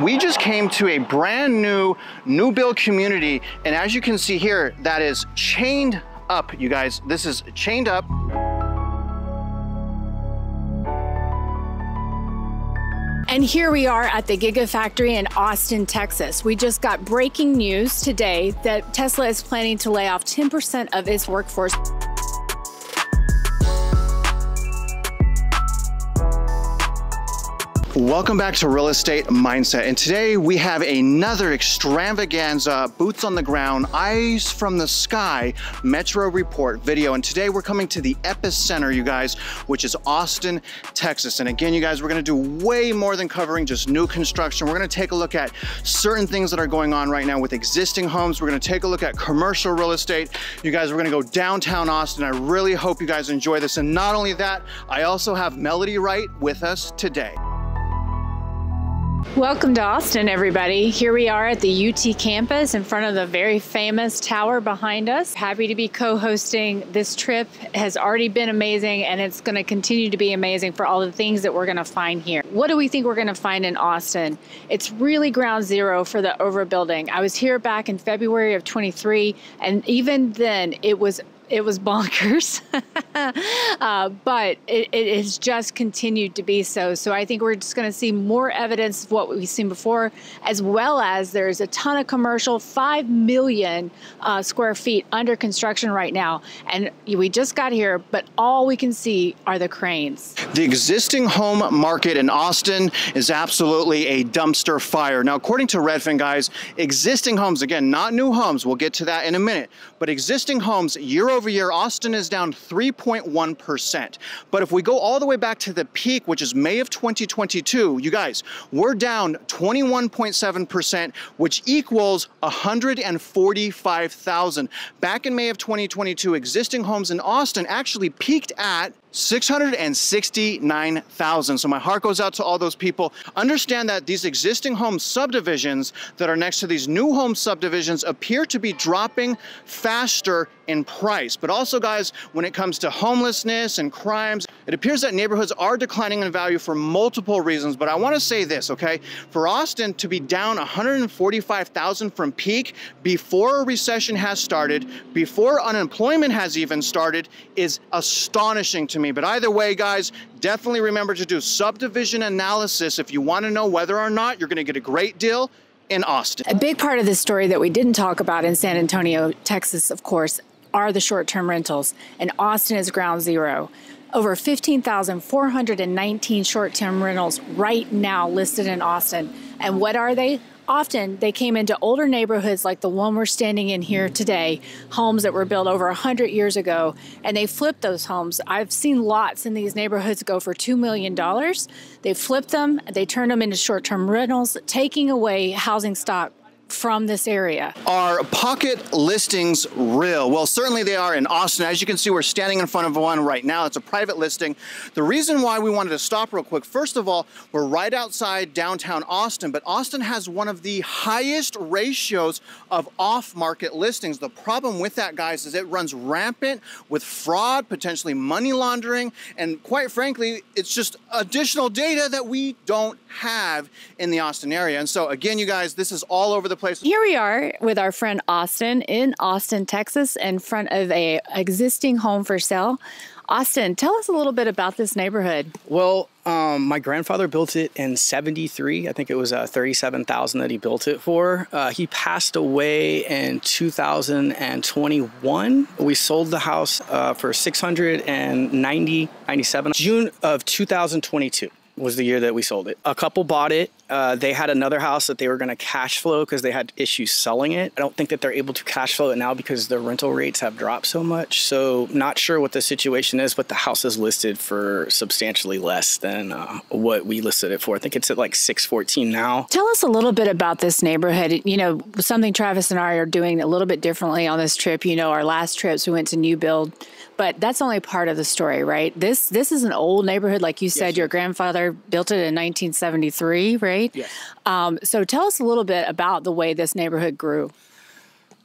We just came to a brand new build community, and as you can see here, that is chained up, you guys. This is chained up. And here we are at the Gigafactory in Austin, Texas. We just got breaking news today that Tesla is planning to lay off 10% of its workforce. Welcome back to Real Estate Mindset, and today we have another extravaganza, boots on the ground, eyes from the sky Metro Report video. And today we're coming to the epicenter, you guys, which is Austin, Texas. And again, you guys, we're gonna do way more than covering just new construction. We're gonna take a look at certain things that are going on right now with existing homes. We're gonna take a look at commercial real estate. You guys, we're gonna go downtown Austin. I really hope you guys enjoy this. And not only that, I also have Melody Wright with us today. Welcome to Austin, everybody. Here we are at the UT campus in front of the very famous tower behind us. Happy to be co-hosting. This trip has already been amazing, and it's going to continue to be amazing for all the things that we're going to find here. What do we think we're going to find in Austin? It's really ground zero for the overbuilding. I was here back in February of 23, and even then it was bonkers, but it has just continued to be so. So I think we're just going to see more evidence of what we've seen before, as well as there's a ton of commercial, 5 million square feet under construction right now. And we just got here, but all we can see are the cranes. The existing home market in Austin is absolutely a dumpster fire. Now, according to Redfin, guys, existing homes, again, not new homes, we'll get to that in a minute, but existing homes year over year, Austin is down 3.1%. But if we go all the way back to the peak, which is May of 2022, you guys, we're down 21.7%, which equals 145,000. Back in May of 2022, existing homes in Austin actually peaked at 669,000. So my heart goes out to all those people. Understand that these existing home subdivisions that are next to these new home subdivisions appear to be dropping faster in price. But also, guys, when it comes to homelessness and crimes, it appears that neighborhoods are declining in value for multiple reasons. But I want to say this, okay? For Austin to be down 145,000 from peak before a recession has started, before unemployment has even started, is astonishing to me. But either way, guys, definitely remember to do subdivision analysis if you want to know whether or not you're going to get a great deal in Austin. A big part of this story that we didn't talk about in San Antonio, Texas, of course, are the short-term rentals. And Austin is ground zero. Over 15,419 short-term rentals right now listed in Austin. And what are they? Often they came into older neighborhoods like the one we're standing in here today, homes that were built over 100 years ago, and they flipped those homes. I've seen lots in these neighborhoods go for $2 million. They flipped them, they turned them into short-term rentals, taking away housing stock from this area. Are pocket listings real? Well, certainly they are in Austin. As you can see, we're standing in front of one right now. It's a private listing. The reason why we wanted to stop real quick, first of all, we're right outside downtown Austin, but Austin has one of the highest ratios of off-market listings. The problem with that, guys, is it runs rampant with fraud, potentially money laundering, and quite frankly, it's just additional data that we don't have in the Austin area. And so again, you guys, this is all over the place. Here we are with our friend Austin in Austin, Texas, in front of an existing home for sale. Austin, tell us a little bit about this neighborhood. Well, my grandfather built it in '73. I think it was $37,000 that he built it for. He passed away in 2021. We sold the house for $697. June of 2022. Was the year that we sold it. A couple bought it. They had another house that they were going to cash flow because they had issues selling it. I don't think that they're able to cash flow it now because the rental rates have dropped so much. So not sure what the situation is, but the house is listed for substantially less than what we listed it for. I think it's at like $614 now. Tell us a little bit about this neighborhood. You know, something Travis and I are doing a little bit differently on this trip. You know, our last trips we went to new build. But that's only part of the story, right? This is an old neighborhood. Like you said, yes, your grandfather built it in 1973, right? Yes. So tell us a little bit about the way this neighborhood grew.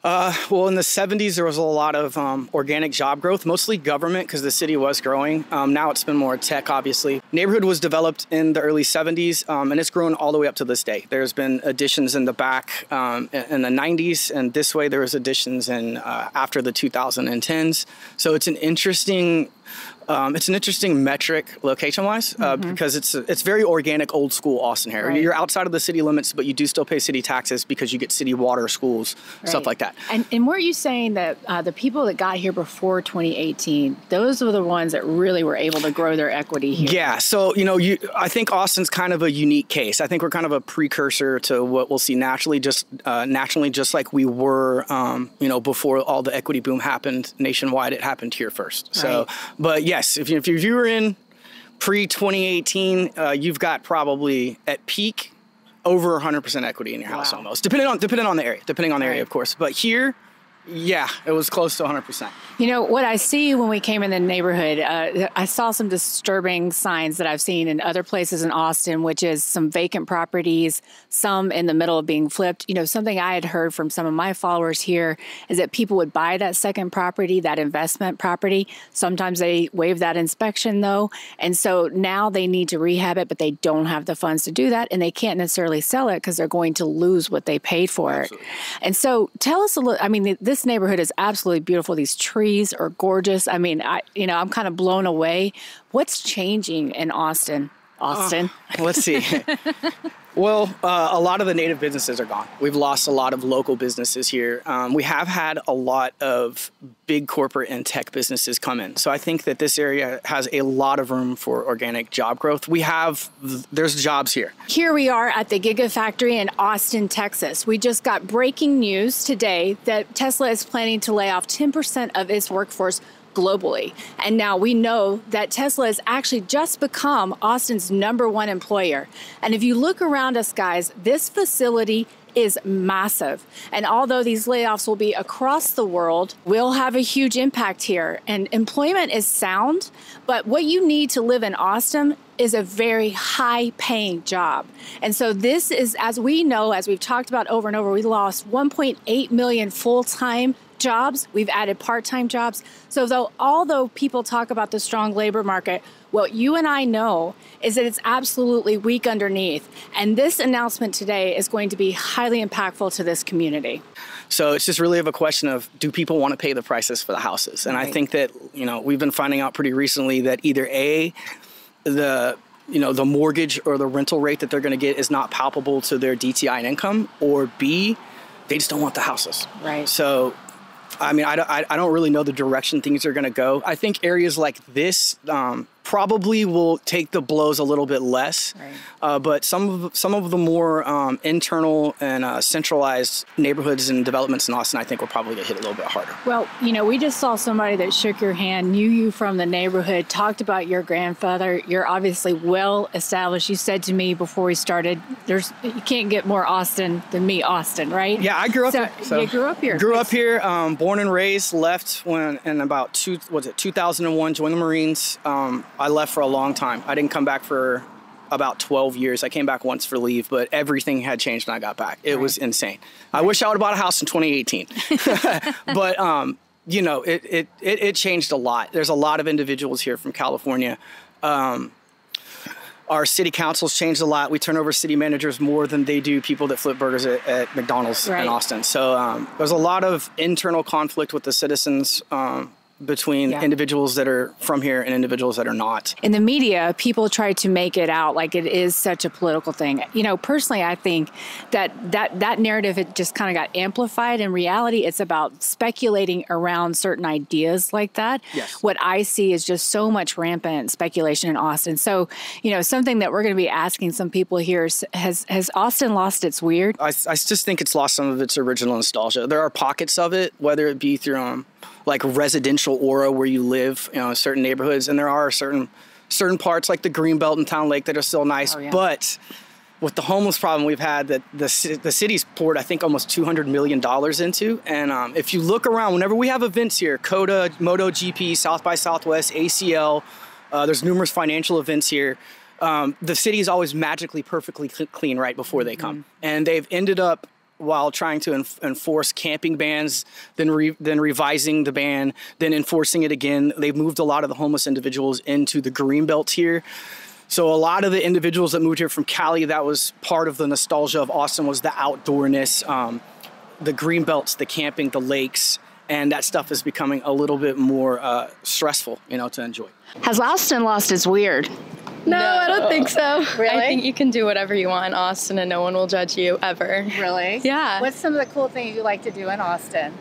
Well, in the 70s, there was a lot of organic job growth, mostly government because the city was growing. Now it's been more tech, obviously. Neighborhood was developed in the early 70s, and it's grown all the way up to this day. There's been additions in the back in the 90s, and this way there was additions in after the 2010s. So it's an interesting metric location-wise because it's very organic, old school Austin here. Right. You're outside of the city limits, but you do still pay city taxes because you get city water, schools, stuff like that. And weren't you saying that the people that got here before 2018, those were the ones that really were able to grow their equity here? Yeah. So, I think Austin's kind of a unique case. I think we're kind of a precursor to what we'll see nationally, just like we were, before all the equity boom happened nationwide. It happened here first. Right. So, but yes, if you were in pre-2018, you've got probably at peak over 100% equity in your house almost, depending on the area, of course. But here, yeah, it was close to 100%. What I see when we came in the neighborhood, I saw some disturbing signs that I've seen in other places in Austin, which is some vacant properties, some in the middle of being flipped. Something I had heard from some of my followers here is that people would buy that second property, that investment property. Sometimes they waive that inspection, though. And so now they need to rehab it, but they don't have the funds to do that. And they can't necessarily sell it because they're going to lose what they paid for Absolutely. it. And so tell us a little, this neighborhood is absolutely beautiful. These trees are gorgeous. I'm kind of blown away. What's changing in Austin? Let's see. Well, a lot of the native businesses are gone. We've lost a lot of local businesses here. We have had a lot of big corporate and tech businesses come in. So I think that this area has a lot of room for organic job growth. There's jobs here. Here we are at the Gigafactory in Austin, Texas. We just got breaking news today that Tesla is planning to lay off 10% of its workforce globally. And now we know that Tesla has actually just become Austin's #1 employer. And if you look around us, guys, this facility is massive. And although these layoffs will be across the world, we'll have a huge impact here. And employment is sound, but what you need to live in Austin is a very high-paying job. And so this is, as we know, as we've talked about over and over, we lost 1.8 million full-time jobs. We've added part-time jobs. So although people talk about the strong labor market, what you and I know is that it's absolutely weak underneath. And this announcement today is going to be highly impactful to this community. So it's just really of a question of, do people want to pay the prices for the houses? And right. I think that, we've been finding out pretty recently that either the mortgage or the rental rate that they're going to get is not palpable to their DTI and income, or B, they just don't want the houses. Right. So I don't really know the direction things are going to go. I think areas like this probably will take the blows a little bit less. Right. But some of the more internal and centralized neighborhoods and developments in Austin, I think will probably get hit a little bit harder. Well, we just saw somebody that shook your hand, knew you from the neighborhood, talked about your grandfather. You're obviously well established. You said to me before we started, you can't get more Austin than me, Austin, right? Yeah, I grew up here. So you grew up here. Grew up here, born and raised, left in about 2001, joined the Marines. I left for a long time. I didn't come back for about 12 years. I came back once for leave, but everything had changed when I got back. It was insane. I wish I would have bought a house in 2018. But, it changed a lot. There's a lot of individuals here from California. Our city council's changed a lot. We turn over city managers more than they do people that flip burgers at McDonald's in Austin. So there's a lot of internal conflict with the citizens between individuals that are from here and individuals that are not. In the media, people try to make it out like it is such a political thing. Personally, I think that narrative, it just kind of got amplified. In reality, it's about speculating around certain ideas like that. Yes. What I see is just so much rampant speculation in Austin. So, something that we're going to be asking some people here is, has Austin lost its weird? I just think it's lost some of its original nostalgia. There are pockets of it, whether it be through like residential aura where you live, in certain neighborhoods, and there are certain parts like the Greenbelt and Town Lake that are still nice. Oh, yeah. But with the homeless problem we've had, that the city's poured, I think, almost $200 million into. And if you look around, whenever we have events here, CODA, MotoGP, South by Southwest, ACL, there's numerous financial events here. The city is always magically perfectly clean right before they come. And they've ended up while trying to enforce camping bans, then revising the ban, then enforcing it again. They've moved a lot of the homeless individuals into the green belt here. So a lot of the individuals that moved here from Cali, that was part of the nostalgia of Austin, was the outdoorness, the green belts, the camping, the lakes, and that stuff is becoming a little bit more stressful, you know, to enjoy. Has Austin lost its weird? No, I don't think so. Really? I think you can do whatever you want in Austin and no one will judge you ever. Really? Yeah. What's some of the cool things you like to do in Austin?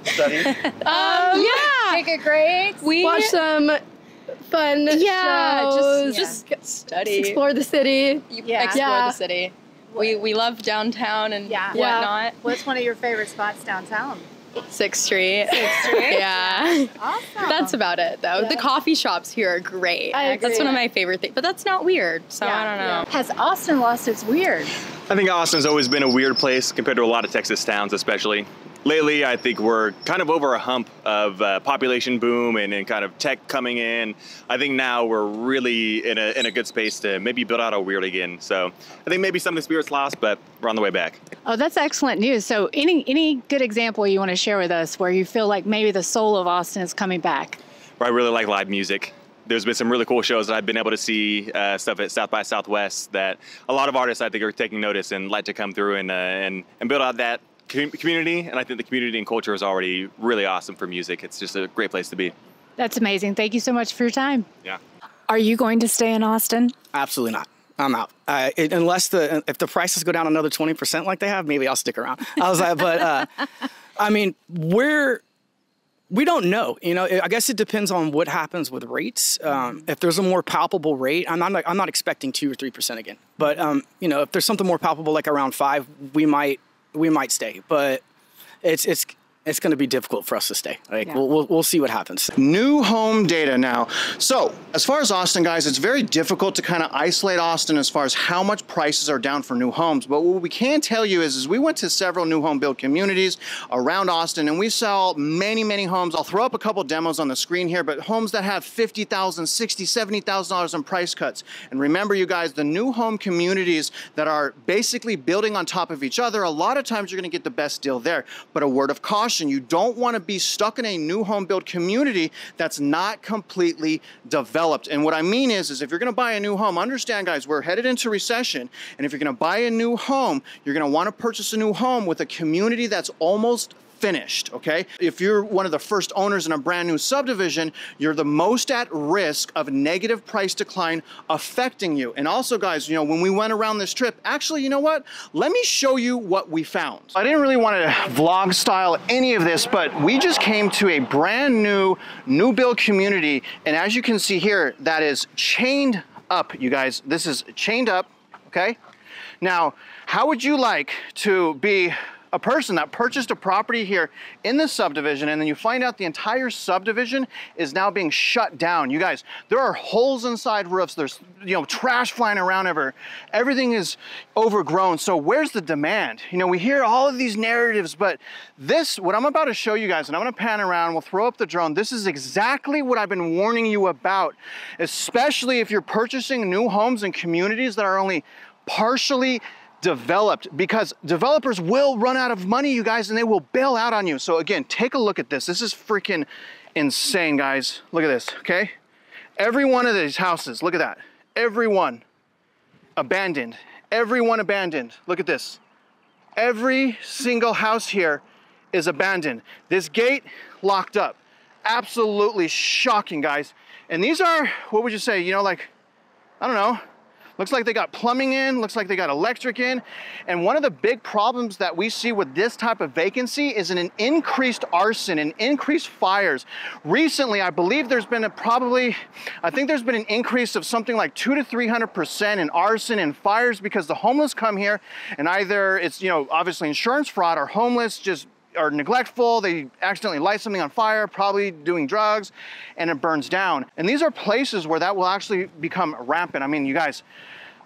Study. Yeah. Take a grades? We Watch some fun shows. just study. Explore the city. Explore the city. We love downtown and whatnot. What's one of your favorite spots downtown? 6th Street. 6th Street? Yeah. Awesome. That's about it, though. Yeah. The coffee shops here are great. I agree. That's one of my favorite things. But that's not weird, so I don't know. Has Austin lost its weird? I think Austin's always been a weird place compared to a lot of Texas towns, especially. Lately, I think we're kind of over a hump of population boom and kind of tech coming in. I think now we're really in a good space to maybe build out a weird again. So I think maybe some of the spirit's lost, but we're on the way back. Oh, that's excellent news. So any good example you want to share with us where you feel like maybe the soul of Austin is coming back? I really like live music. There's been some really cool shows that I've been able to see, stuff at South by Southwest, that a lot of artists I think are taking notice and like to come through and build out that community. And I think the community and culture is already really awesome for music. It's just a great place to be. That's amazing. Thank you so much for your time. Yeah. Are you going to stay in Austin? Absolutely not. I'm out. Unless if the prices go down another 20% like they have, maybe I'll stick around. I was like, but I mean, we don't know. You know, I guess it depends on what happens with rates. If there's a more palpable rate, I'm not expecting 2 or 3% again. But you know, if there's something more palpable like around 5, we might stay. But it's going to be difficult for us to stay. Like we'll see what happens. New home data now. So as far as Austin, guys, it's very difficult to kind of isolate Austin as far as how much prices are down for new homes. But what we can tell you is we went to several new home build communities around Austin, and we saw many homes. I'll throw up a couple demos on the screen here, but homes that have $50,000, $60,000, $70,000 in price cuts. And remember, you guys, the new home communities that are basically building on top of each other, a lot of times you're going to get the best deal there. But a word of caution, you don't want to be stuck in a new home build community that's not completely developed. And what I mean is if you're going to buy a new home, understand, guys, we're headed into recession. And if you're going to buy a new home, you're going to want to purchase a new home with a community that's almost finished, okay? If you're one of the first owners in a brand new subdivision, you're the most at risk of negative price decline affecting you. And also, guys, you know, when we went around this trip, actually, you know what? Let me show you what we found. I didn't really want to vlog style any of this, but we just came to a brand new build community. And as you can see here, that is chained up, you guys. This is chained up, okay? Now, how would you like to be a person that purchased a property here in this subdivision, and then you find out the entire subdivision is now being shut down? You guys, there are holes inside roofs. There's, you know, trash flying around everywhere. Everything is overgrown. So where's the demand? You know, we hear all of these narratives, but this, what I'm about to show you guys, and I'm going to pan around, we'll throw up the drone. This is exactly what I've been warning you about, especially if you're purchasing new homes in communities that are only partially developed, because developers will run out of money, you guys, and they will bail out on you. So again, take a look at this. This is freaking insane, guys. Look at this, okay? Every one of these houses, look at that. Every one abandoned. Every one abandoned. Look at this. Every single house here is abandoned. This gate locked up. Absolutely shocking, guys. And these are, what would you say, you know, like, I don't know, looks like they got plumbing in, looks like they got electric in. And one of the big problems that we see with this type of vacancy is an increased arson and increased fires. Recently, I believe there's been I think there's been an increase of something like 200 to 300% in arson and fires, because the homeless come here and either it's, you know, obviously insurance fraud, or homeless just are neglectful, they accidentally light something on fire, probably doing drugs, and it burns down. And these are places where that will actually become rampant. I mean, you guys,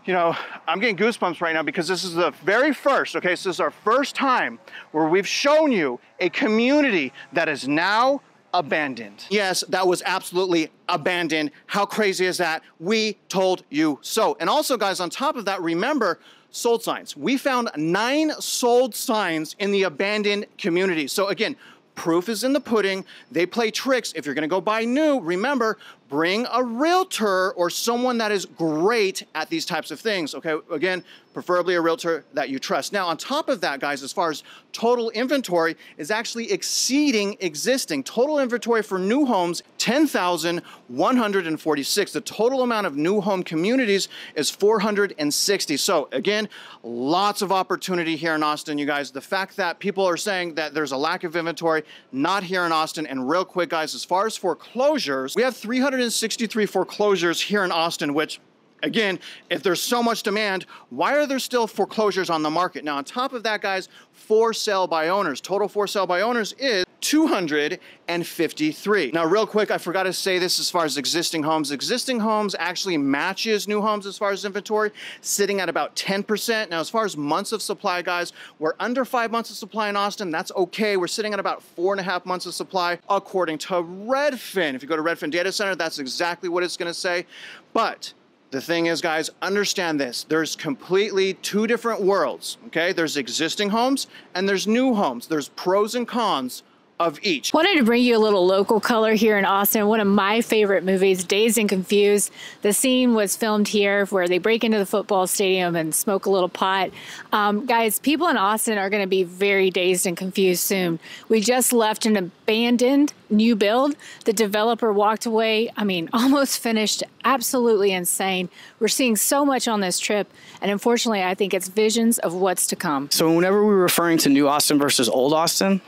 you know, I'm getting goosebumps right now, because this is the very first, okay, so this is our first time where we've shown you a community that is now abandoned. Yes, that was absolutely abandoned. How crazy is that? We told you so. And also, guys, on top of that, remember, sold signs. We found 9 sold signs in the abandoned community. So again, proof is in the pudding. They play tricks. If you're gonna go buy new, remember, bring a realtor or someone that is great at these types of things, okay? Again, preferably a realtor that you trust. Now, on top of that, guys, as far as total inventory is actually exceeding existing. Total inventory for new homes, 10,146. The total amount of new home communities is 460. So again, lots of opportunity here in Austin, you guys. The fact that people are saying that there's a lack of inventory, not here in Austin. And real quick, guys, as far as foreclosures, we have 363 foreclosures here in Austin, which, again, if there's so much demand, why are there still foreclosures on the market? Now, on top of that, guys, for sale by owners. Total for sale by owners is 253. Now, real quick, I forgot to say this as far as existing homes. Existing homes actually matches new homes as far as inventory, sitting at about 10%. Now, as far as months of supply, guys, we're under 5 months of supply in Austin. That's okay. We're sitting at about 4.5 months of supply, according to Redfin. If you go to Redfin Data Center, that's exactly what it's going to say. But the thing is, guys, understand this. There's completely 2 different worlds, okay? There's existing homes and there's new homes. There's pros and cons of each. Wanted to bring you a little local color here in Austin. One of my favorite movies, Dazed and Confused. The scene was filmed here where they break into the football stadium and smoke a little pot. Guys, people in Austin are going to be very dazed and confused soon. We just left an abandoned new build. The developer walked away, I mean, almost finished. Absolutely insane. We're seeing so much on this trip, and unfortunately, I think it's visions of what's to come. So whenever we're referring to New Austin versus Old Austin,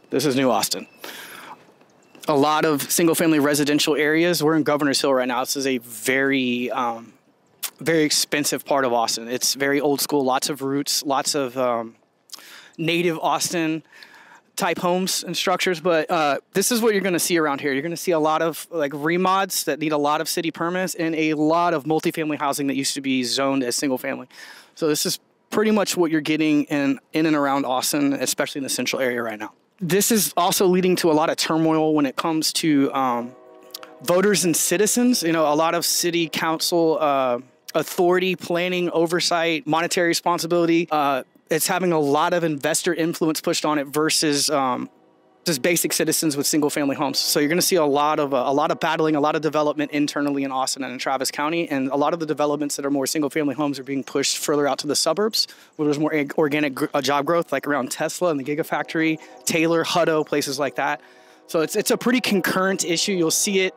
this is New Austin. A lot of single-family residential areas. We're in Governor's Hill right now. This is a very, very expensive part of Austin. It's very old school, lots of roots, lots of native Austin type homes and structures. But this is what you're going to see around here. You're going to see a lot of like remods that need a lot of city permits and a lot of multifamily housing that used to be zoned as single-family. So this is pretty much what you're getting in and around Austin, especially in the central area right now. This is also leading to a lot of turmoil when it comes to voters and citizens. You know, a lot of city council authority, planning, oversight, monetary responsibility. It's having a lot of investor influence pushed on it versus just basic citizens with single family homes. So you're going to see a lot of battling, a lot of development internally in Austin and in Travis County. And a lot of the developments that are more single family homes are being pushed further out to the suburbs where there's more organic job growth, like around Tesla and the Gigafactory, Taylor, Hutto, places like that. So it's a pretty concurrent issue. You'll see it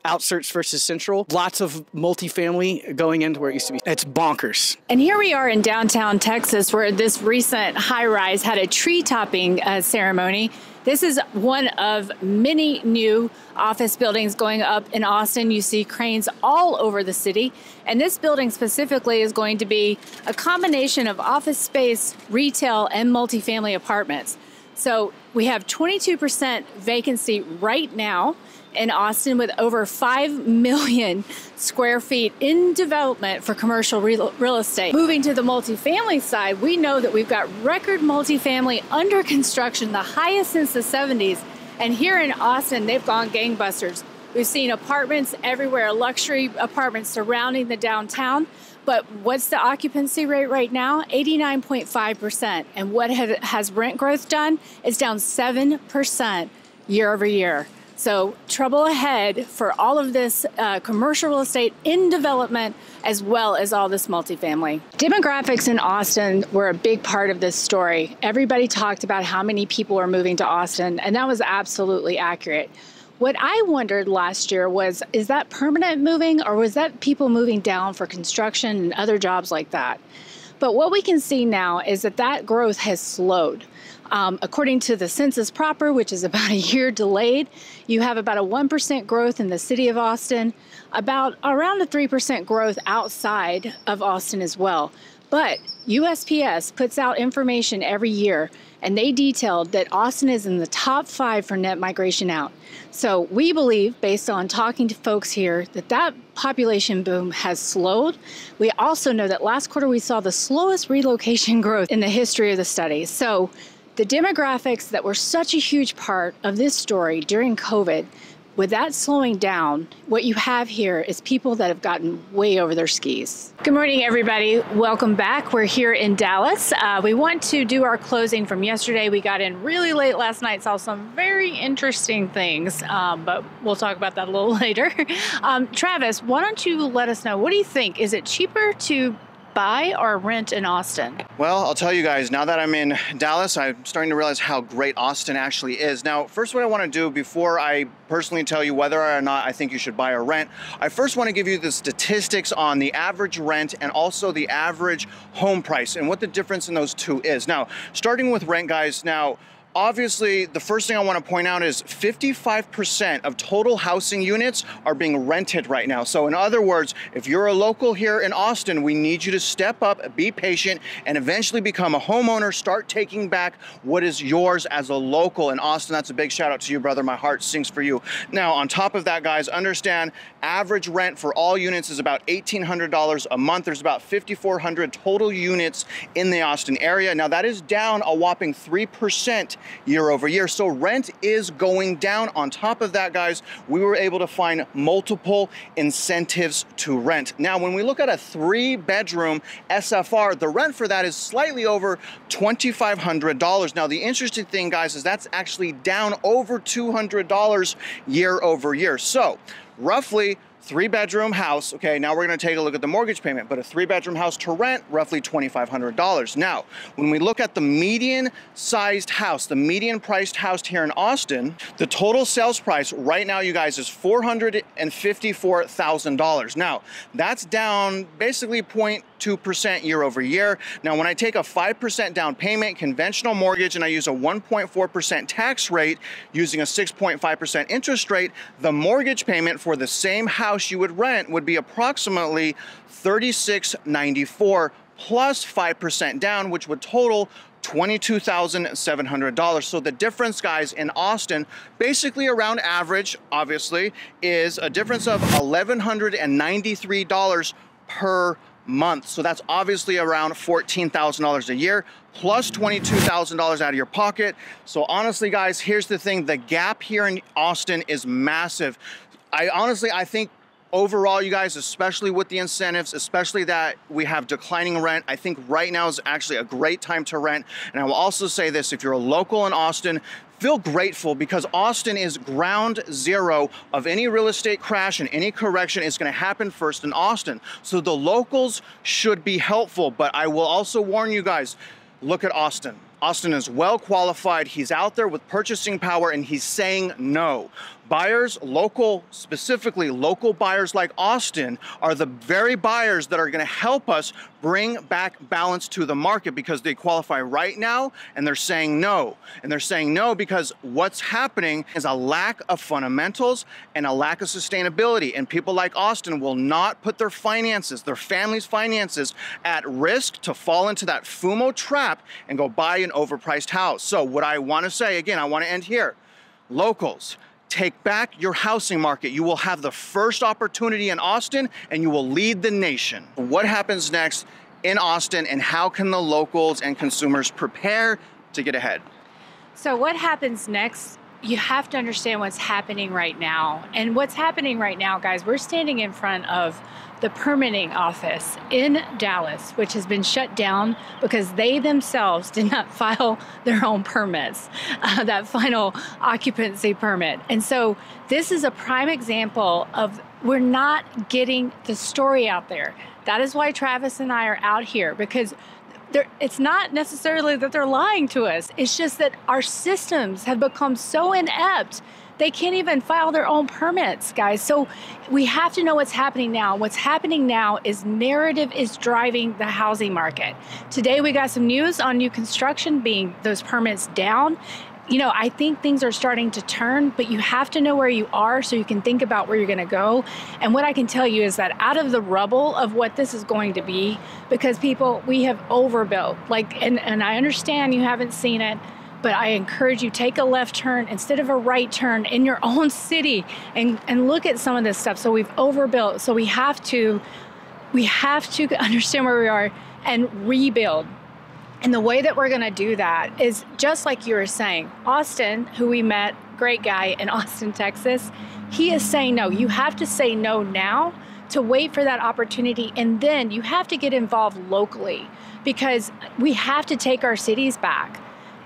outskirts versus central. Lots of multifamily going into where it used to be. It's bonkers. And here we are in downtown Texas, where this recent high-rise had a tree topping ceremony. This is one of many new office buildings going up in Austin. You see cranes all over the city. And this building specifically is going to be a combination of office space, retail, and multifamily apartments. So we have 22% vacancy right now in Austin, with over 5 million square feet in development for commercial real estate. Moving to the multifamily side, we know that we've got record multifamily under construction, the highest since the 70s. And here in Austin, they've gone gangbusters. We've seen apartments everywhere, luxury apartments surrounding the downtown. But what's the occupancy rate right now? 89.5%. And what has rent growth done? It's down 7% year over year. So trouble ahead for all of this commercial real estate in development, as well as all this multifamily. Demographics in Austin were a big part of this story. Everybody talked about how many people are moving to Austin, and that was absolutely accurate. What I wondered last year was, is that permanent moving, or was that people moving down for construction and other jobs like that? But what we can see now is that that growth has slowed. According to the census proper, which is about a year delayed, you have about a 1% growth in the city of Austin, around a 3% growth outside of Austin as well. But USPS puts out information every year, and they detailed that Austin is in the top 5 for net migration out. So we believe, based on talking to folks here, that population boom has slowed. We also know that last quarter we saw the slowest relocation growth in the history of the study. So the demographics that were such a huge part of this story during COVID With that slowing down, what you have here is people that have gotten way over their skis. Good morning, everybody. Welcome back. We're here in Dallas. We want to do our closing from yesterday. We got in really late last night, saw some very interesting things, but we'll talk about that a little later. Travis, why don't you let us know, what do you think? Is it cheaper to buy or rent in Austin? Well, I'll tell you guys, now that I'm in Dallas, I'm starting to realize how great Austin actually is. Now, first what I want to do before I personally tell you whether or not I think you should buy or rent, I first want to give you the statistics on the average rent and also the average home price and what the difference in those two is. Now, starting with rent, guys, now, obviously, the first thing I want to point out is 55% of total housing units are being rented right now. So in other words, if you're a local here in Austin, we need you to step up, be patient, and eventually become a homeowner. Start taking back what is yours as a local in Austin. That's a big shout out to you, brother. My heart sings for you. Now, on top of that, guys, understand average rent for all units is about $1,800 a month. There's about 5,400 total units in the Austin area. Now, that is down a whopping 3% year over year. So rent is going down. On top of that, guys, we were able to find multiple incentives to rent. Now, when we look at a 3-bedroom SFR, the rent for that is slightly over $2,500. Now, the interesting thing, guys, is that's actually down over $200 year over year. So roughly 3-bedroom house. Okay, now we're going to take a look at the mortgage payment, but a 3-bedroom house to rent, roughly $2,500. Now, when we look at the median sized house, the median priced house here in Austin, the total sales price right now, you guys, is $454,000. Now, that's down basically 0.2% year over year. Now, when I take a 5% down payment, conventional mortgage, and I use a 1.4% tax rate using a 6.5% interest rate, the mortgage payment for the same house you would rent would be approximately $36.94 plus 5% down, which would total $22,700. So the difference, guys, in Austin, basically around average, obviously, is a difference of $1,193 per month. So that's obviously around $14,000 a year plus $22,000 out of your pocket. So honestly, guys, here's the thing. The gap here in Austin is massive. I think overall, you guys, especially with the incentives, especially that we have declining rent, I think right now is actually a great time to rent. And I will also say this, if you're a local in Austin, feel grateful because Austin is ground zero of any real estate crash, and any correction is going to happen first in Austin. So the locals should be helpful, but I will also warn you guys, look at Austin. Austin is well qualified. He's out there with purchasing power and he's saying no. Buyers, specifically local buyers like Austin, are the very buyers that are going to help us bring back balance to the market because they qualify right now and they're saying no. And they're saying no because what's happening is a lack of fundamentals and a lack of sustainability. And people like Austin will not put their finances, their family's finances, at risk to fall into that FUMO trap and go buy an overpriced house. So what I want to say, again, I want to end here. Locals, take back your housing market. You will have the first opportunity in Austin and you will lead the nation. What happens next in Austin and how can the locals and consumers prepare to get ahead? So what happens next? You have to understand what's happening right now. And what's happening right now, guys, we're standing in front of the permitting office in Dallas, which has been shut down because they themselves did not file their own permits, that final occupancy permit. And so this is a prime example of we're not getting the story out there. That is why Travis and I are out here, because it's not necessarily that they're lying to us. It's just that our systems have become so inept, they can't even file their own permits, guys. So we have to know what's happening now. What's happening now is narrative is driving the housing market. Today we got some news on new construction being those permits down. You know, I think things are starting to turn, but you have to know where you are so you can think about where you're going to go. And what I can tell you is that out of the rubble of what this is going to be, because people, we have overbuilt, and I understand you haven't seen it, but I encourage you, take a left turn instead of a right turn in your own city and look at some of this stuff. So we've overbuilt. So we have to understand where we are and rebuild. And the way that we're going to do that is just like you were saying. Austin, who we met great guy in Austin, Texas. He is saying no. You have to say no now to wait for that opportunity, and then you have to get involved locally because we have to take our cities back.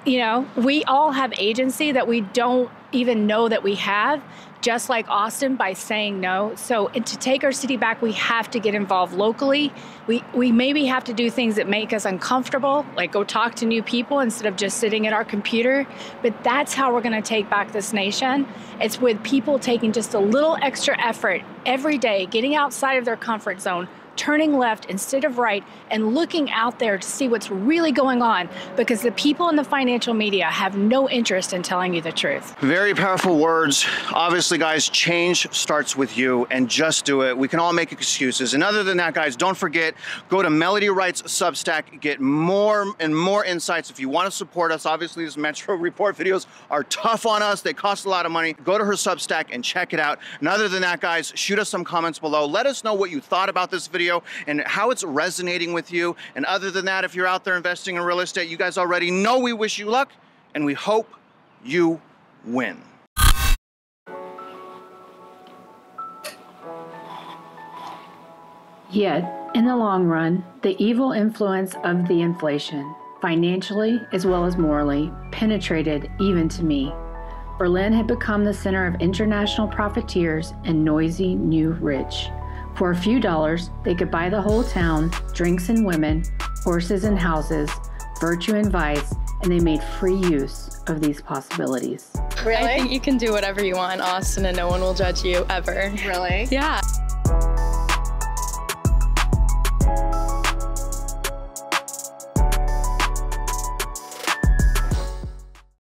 You know, we all have agency that we don't even know that we have, just like Austin, by saying no. So to take our city back, we have to get involved locally. We maybe have to do things that make us uncomfortable, like go talk to new people instead of just sitting at our computer. But that's how we're going to take back this nation. It's with people taking just a little extra effort every day, getting outside of their comfort zone, turning left instead of right, and looking out there to see what's really going on, because the people in the financial media have no interest in telling you the truth. Very powerful words. Obviously, guys, change starts with you, and just do it. We can all make excuses. And other than that, guys, don't forget, go to Melody Wright's Substack, get more and more insights. If you want to support us, obviously these Metro Report videos are tough on us. They cost a lot of money. Go to her Substack and check it out. And other than that, guys, shoot us some comments below. Let us know what you thought about this video and how it's resonating with you. And other than that, if you're out there investing in real estate, you guys already know we wish you luck and we hope you win. Yet, in the long run, the evil influence of the inflation, financially as well as morally, penetrated even to me. Berlin had become the center of international profiteers and noisy new rich. For a few dollars, they could buy the whole town, drinks and women, horses and houses, virtue and vice, and they made free use of these possibilities. Really? I think you can do whatever you want in Austin and no one will judge you, ever. Really? Yeah.